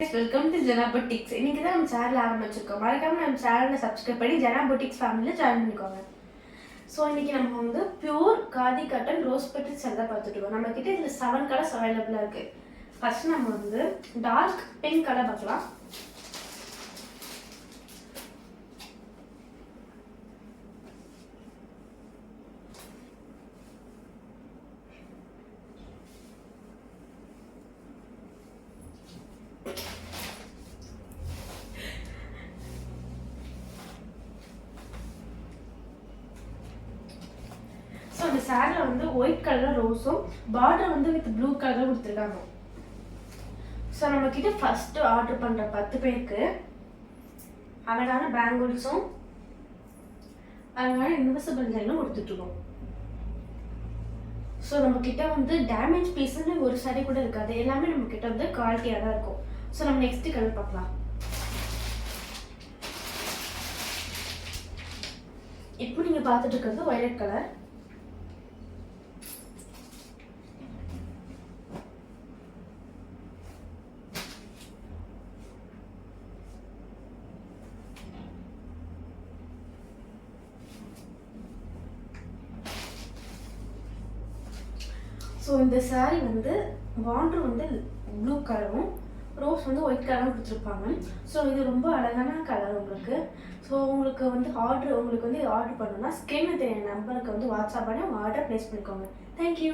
Welcome to Jana boutiques. இன்னைக்கு தான் நம்ம சேனல் ஆரம்பிச்சிருக்கோம். மறக்காம நம்ம சேனலை சப்ஸ்கிரைப் பண்ணி ஜனா பொட்டிக்ஸ் ஃபேமிலியில் ஜாயின் பண்ணிக்கோங்க. ஸோ இன்னைக்கு நம்ம வந்து pure khadi cotton rose petal சேலை தான் பார்த்துட்டு இருக்கோம். நம்ம கிட்ட இதில் 7 கலர்ஸ் அவைலபிளாக இருக்கு. ஃபர்ஸ்ட் நம்ம வந்து டார்க் பிங்க் கலர் பார்க்கலாம். ஸோ அந்த சேரில் வந்து ஒயிட் கலர் ரோஸும் பார்டர் வந்து வித் ப்ளூ கலர் கொடுத்துருக்காங்க. ஸோ நம்ம கிட்ட ஃபர்ஸ்ட் ஆர்டர் பண்ணுற 10 பேருக்கு அழகான பேங்கிள்ஸும் அழகான இன்வெசிபிள் ஜெயிலும் கொடுத்துட்ருக்கோம். ஸோ நம்ம கிட்ட வந்து டேமேஜ் பீஸ்ன்னு ஒரு சாரி கூட இருக்காது. எல்லாமே நம்ம கிட்ட வந்து குவாலிட்டியாக தான் இருக்கும். ஸோ நம்ம நெக்ஸ்ட் கலர் பார்க்கலாம். இப்போ நீங்கள் பார்த்துட்டு இருக்கிறது வயலட் கலர். ஸோ இந்த சாரீ வந்து பார்டர் வந்து ப்ளூ கலரும் ரோஸ் வந்து ஒயிட் கலரும் கொடுத்துருப்பாங்க. ஸோ இது ரொம்ப அழகான கலர் உங்களுக்கு. ஸோ உங்களுக்கு வந்து ஆர்டர் பண்ணணும்னா ஸ்கிரீனில் தெரியுற நம்பருக்கு வந்து வாட்ஸ்அப் பண்ணி உங்கள் ஆர்டர் ப்ளேஸ் பண்ணிக்கோங்க. தேங்க்யூ.